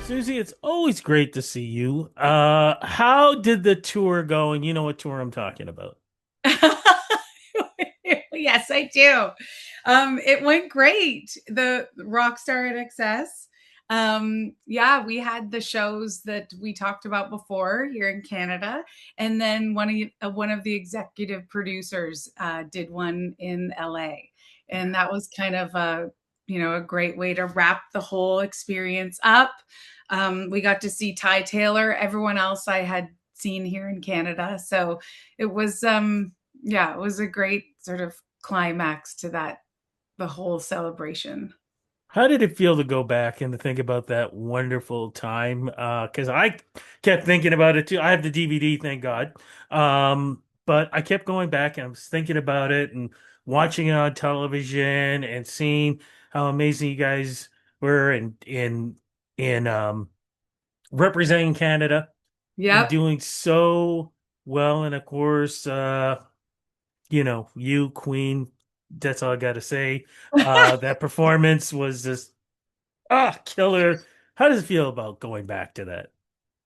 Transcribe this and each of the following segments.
Suzie, it's always great to see you. How did the tour go? And you know what tour I'm talking about. Yes, I do. It went great. The Rockstar at Excess. Yeah, we had the shows that we talked about before here in Canada, and then one of the executive producers did one in LA, and that was kind of a great way to wrap the whole experience up. We got to see Ty Taylor. Everyone else I had seen here in Canada, so it was yeah, it was a great sort of climax to the whole celebration. How did it feel to go back and to think about that wonderful time? Because I kept thinking about it too. I have the DVD, thank God. But I kept going back and I was thinking about it and watching it on television and seeing how amazing you guys were in representing Canada and Yep. doing so well. And of course, you, Queen, that's all I got to say. That performance was just killer. How does it feel about going back to that?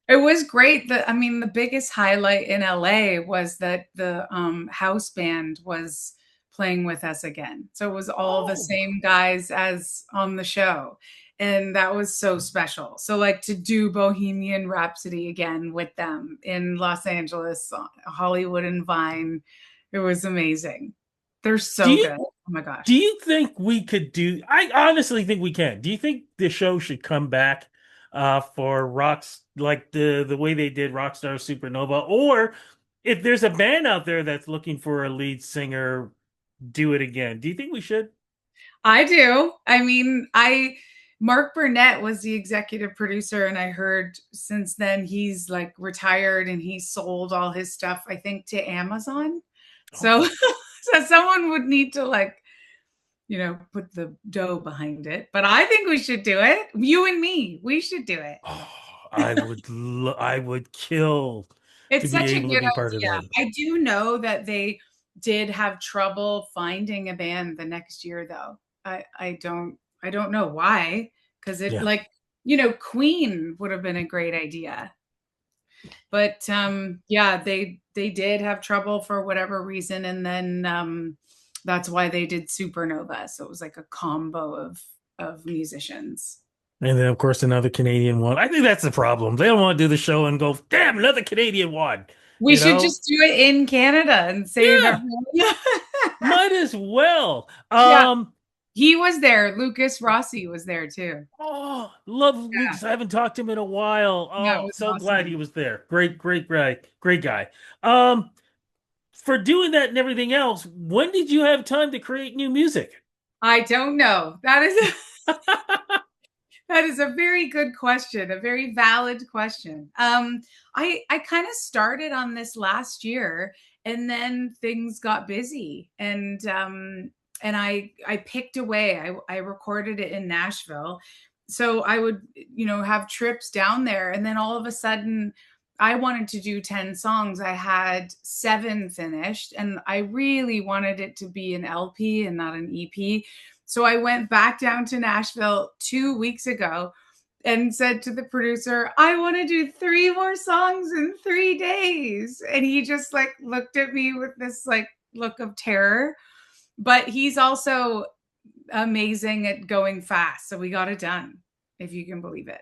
It was great. The biggest highlight in LA was that the house band was playing with us again. So it was all the Oh, same guys as on the show. And that was so special. So, like, to do Bohemian Rhapsody again with them in Los Angeles, Hollywood and Vine, it was amazing. They're do so you good. Oh my do gosh. you think we could do? I honestly think we can. Do you think the show should come back for rocks like the way they did Rockstar Supernova, or if there's a band out there that's looking for a lead singer, do it again? Do you think we should? I do. I Mark Burnett was the executive producer, and I heard since then he's like retired and he sold all his stuff, I think, to Amazon. So, Oh. so someone would need to put the dough behind it. But I think we should do it. You and me, we should do it. Oh, I would kill to It's be such a able to good be part of idea. that. I do know that they did have trouble finding a band the next year though. I don't know why, because it Yeah. like, Queen would have been a great idea. But yeah, they did have trouble for whatever reason, and then that's why they did Supernova. So it was like a combo of musicians. And then of course another Canadian one. I think that's the problem. They don't want to do the show and go, damn, another Canadian one. We You should know? just do it in Canada and save Yeah, everyone. might as well. Yeah. He was there. Lucas Rossi was there too. Love Yeah, Lucas. I haven't talked to him in a while. yeah, it Oh, was so glad he awesome. was there. Great, great guy. Great guy. Um, for doing that and everything else, when did you have time to create new music? I don't know. That is a very good question, a very valid question. I kind of started on this last year, and then things got busy, and I picked away. I recorded it in Nashville, so I would have trips down there, and then all of a sudden. I wanted to do 10 songs. I had 7 finished, and I really wanted it to be an LP and not an EP. So I went back down to Nashville 2 weeks ago and said to the producer, I want to do 3 more songs in 3 days. And he just like looked at me with this like look of terror. But he's also amazing at going fast. So we got it done, if you can believe it.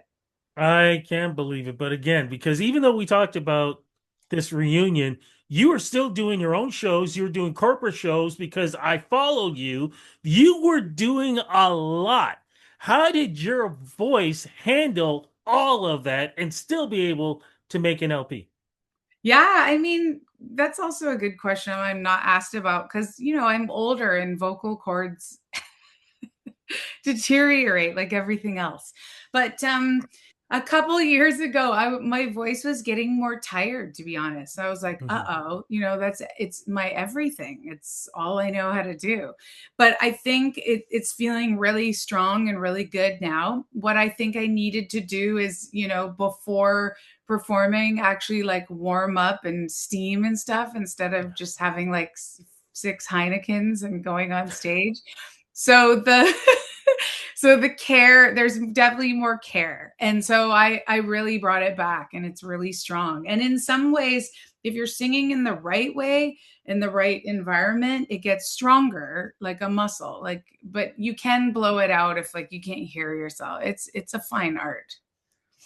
I can't believe it. But again, because even though we talked about this reunion, you are still doing your own shows. You're doing corporate shows because I followed you. You were doing a lot. How did your voice handle all of that and still be able to make an LP? Yeah, that's also a good question I'm not asked about because, I'm older and vocal cords deteriorate like everything else. But a couple years ago, my voice was getting more tired, to be honest. I was like, Mhm. "Uh-oh, it's my everything. It's all I know how to do." But I think it's feeling really strong and really good now. What I think I needed to do is, before performing, actually like warm up and steam and stuff instead of just having like 6 Heinekens and going on stage. So the So the care, there's definitely more care. And so I really brought it back, and it's really strong. And in some ways, if you're singing in the right way, in the right environment, it gets stronger like a muscle. Like, but you can blow it out if like you can't hear yourself. It's a fine art.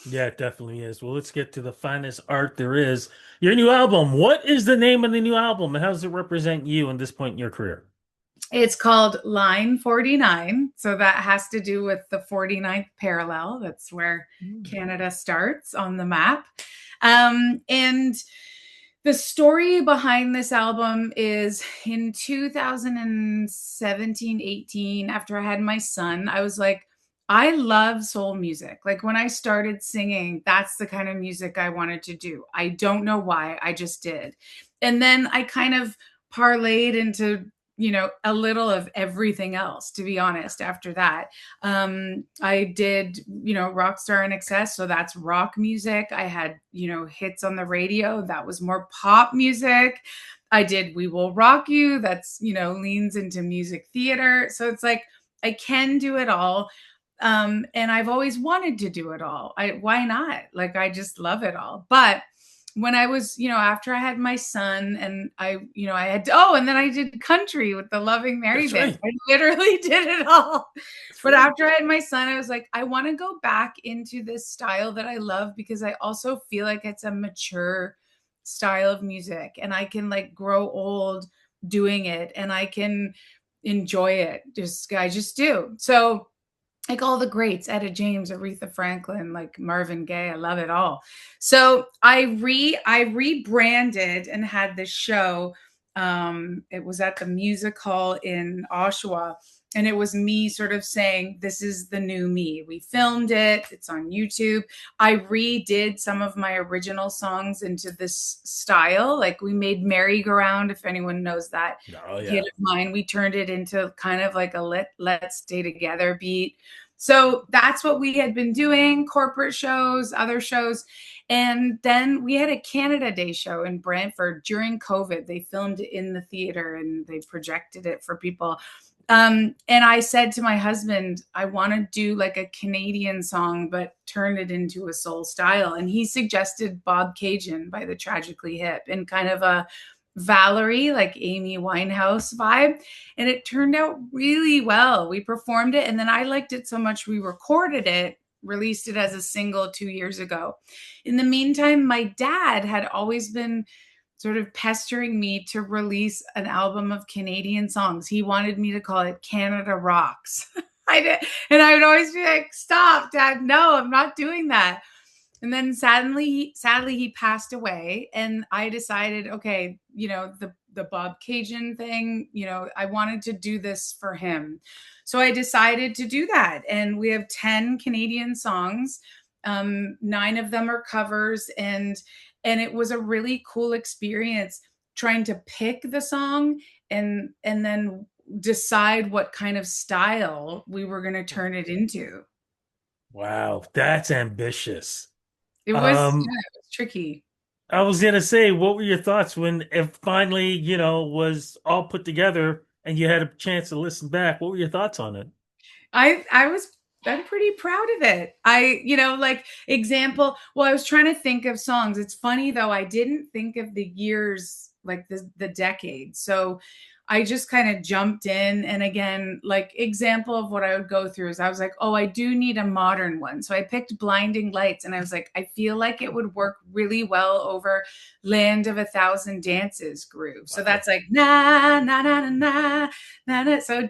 Yeah, it definitely is. Well, let's get to the finest art there is. Your new album. What is the name of the new album, and how does it represent you in this point in your career? It's called Line 49. So that has to do with the 49th parallel. That's where Mm. Canada starts on the map. And the story behind this album is in 2017, 18, after I had my son, I was like, I love soul music. Like when I started singing, that's the kind of music I wanted to do. I don't know why, I just did. And then I kind of parlayed into a little of everything else, to be honest, after that. I did, Rockstar in Excess, so that's rock music. I had, hits on the radio, that was more pop music. I did We Will Rock You, that's, leans into music theater. So it's like I can do it all. And I've always wanted to do it all. Why not? Like I just love it all. But when I was, after I had my son, and I had, and then I did country with the Loving Mary That's Band. right. I literally did it all. That's But right. after I had my son, I was like, I want to go back into this style that I love, because I also feel like it's a mature style of music, and I can like grow old doing it, and I can enjoy it. I just do. So like all the greats, Etta James, Aretha Franklin, like Marvin Gaye, I love it all. So I rebranded and had this show. It was at the music hall in Oshawa, and it was me sort of saying, "This is the new me." We filmed it; it's on YouTube. I redid some of my original songs into this style. Like we made "Merry Go Round," if anyone knows that Oh hit yeah. of mine. We turned it into kind of like a Let's Stay Together beat. So that's what we had been doing, corporate shows, other shows. And then we had a Canada Day show in Brantford during COVID. They filmed it in the theater and they projected it for people. And I said to my husband, I want to do like a Canadian song, but turn it into a soul style. And he suggested Bob Cajun by the Tragically Hip, and kind of a Valerie, like Amy Winehouse vibe. And it turned out really well. We performed it, and then I liked it so much we recorded it, released it as a single 2 years ago. In the meantime, my dad had always been sort of pestering me to release an album of Canadian songs. He wanted me to call it Canada Rocks. I did, and I would always be like, "Stop, Dad! No, I'm not doing that." And then sadly, he passed away, and I decided, okay, the Bob Cajun thing, I wanted to do this for him, so I decided to do that. And we have 10 Canadian songs. 9 of them are covers, and it was a really cool experience trying to pick the song and then decide what kind of style we were going to turn it into. Wow, that's ambitious. It was, Um, yeah, it was tricky. I was gonna say, what were your thoughts when it finally, was all put together and you had a chance to listen back? What were your thoughts on it? I'm pretty proud of it. Like example, well, I was trying to think of songs. It's funny though, I didn't think of the years, like the decade. So I just kind of jumped in, and again, like example of what I would go through is I was like, "Oh, I do need a modern one." So I picked Blinding Lights, and I was like, I feel like it would work really well over Land of a Thousand Dances groove. So Wow. that's like na na na na na na, na. So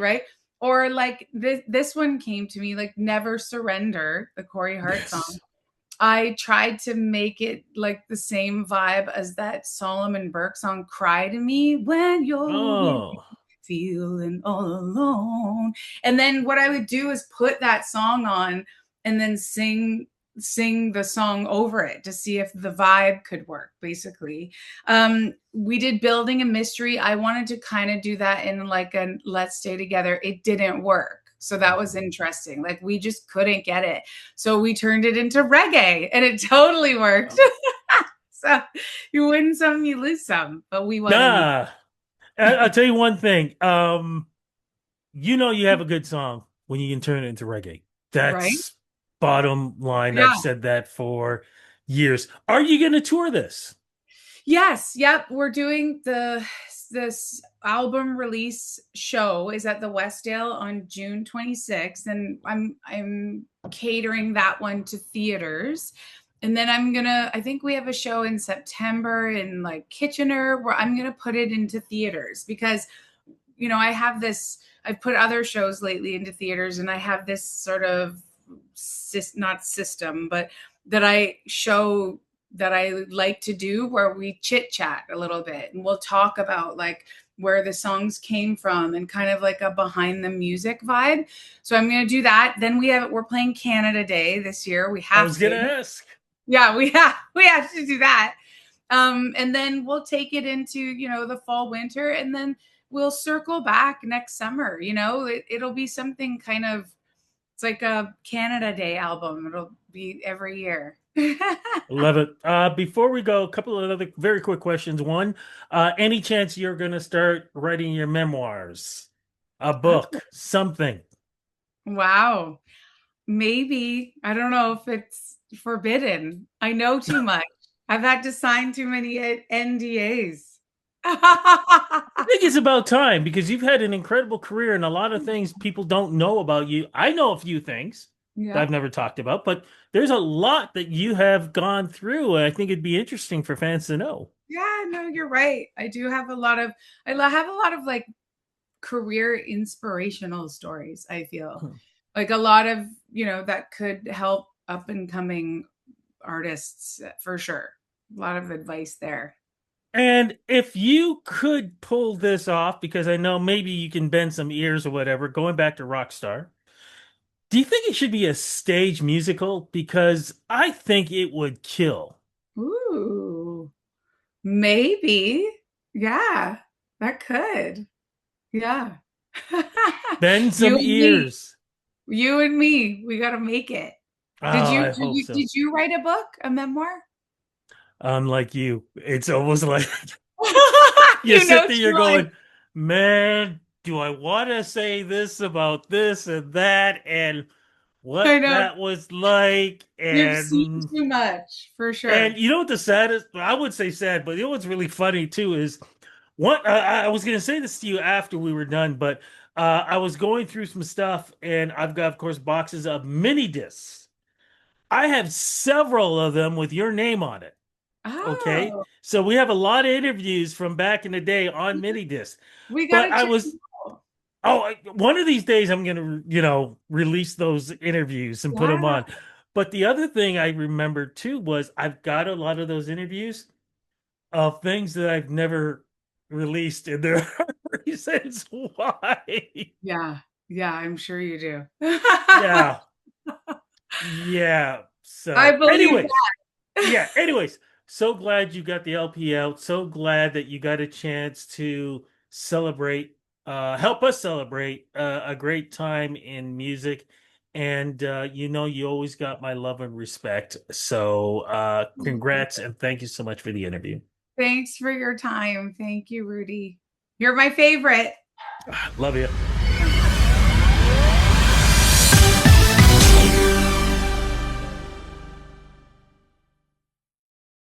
right? Or like this one came to me, like Never Surrender, the Corey Hart song. Yes. I tried to make it like the same vibe as that Solomon Burke song, Cry to Me When You're Weary, Oh. Feeling All Alone. And then what I would do is put that song on and then sing the song over it to see if the vibe could work, basically. We did Building a Mystery. I wanted to kind of do that in like a Let's Stay Together. It didn't work. So that was interesting. Like we just couldn't get it. So we turned it into reggae, and it totally worked. Oh. So you win some, you lose some, but we won in the Nah. I'll tell you one thing. You have a good song when you can turn it into reggae. Right? That's bottom line. I've Yeah. said that for years. Are you going to tour this? Yes, yep. We're doing this album release show is at the Westdale on June 26th, and I'm catering that one to theaters. And then I think we have a show in September in like Kitchener where I'm gonna put it into theaters because I've put other shows lately into theaters, and I have this sort of not system, but that I show that I like to do where we chit chat a little bit and we'll talk about like where the songs came from and kind of like a behind the music vibe. So I'm going to do that. Then we're playing Canada Day this year. We I have was going to to. ask. Yeah, we have to do that. And then we'll take it into, the fall, winter, and then we'll circle back next summer. It'll be something kind of, it's like a Canada Day album. It'll be every year. Love it. Before we go, a couple of other very quick questions. One, any chance you're going to start writing your memoirs, a Oh, book, something? wow. Maybe. I don't know if it's forbidden. I know too much. I've had to sign too many NDAs. I think it's about time because you've had an incredible career and a lot of things people don't know about you. I know a few things that I've Yep. never talked about, but there's a lot that you have gone through. I think it'd be interesting for fans to know. Yeah, no, you're right. I have a lot of like career inspirational stories, I feel. Like a lot of, that could help up and coming artists for sure. A lot of advice there. And if you could pull this off, because I know maybe you can bend some ears or whatever, going back to Rockstar, do you think it should be a stage musical? Because I think it would kill. Ooh, maybe. Yeah, that could. Yeah. Bend You some and me. ears. You and me. We got to make it. Oh, Did you I did hope you so. did you write a book, a memoir? Unlike you, it's almost like you You sit know there, too you're much. going, man, do I want to say this about this and that and I what know. that was like? You've seen And too much, for and sure. you know what the saddest, I would say sad, but you know what's really funny too is what I was going to say this to you after we were done, but I was going through some stuff and I've got, of course, boxes of mini discs. I have several of them with your name on it. Okay. Oh, So we have a lot of interviews from back in the day on mini disc. we But gotta I check was, it out. one of these days I'm going to, release those interviews and put them Yeah. on. But the other thing I remember too was I've got a lot of those interviews of things that I've never released, and there are reasons why. Yeah. Yeah, I'm sure you do. Yeah. Yeah. I So, believe anyways, yeah, anyways, so glad you got the LP out. So glad that you got a chance to celebrate, help us celebrate a great time in music. And you always got my love and respect. So that. congrats and thank you so much for the interview. Thanks for your time. Thank you, Rudy. You're my favorite. Love you.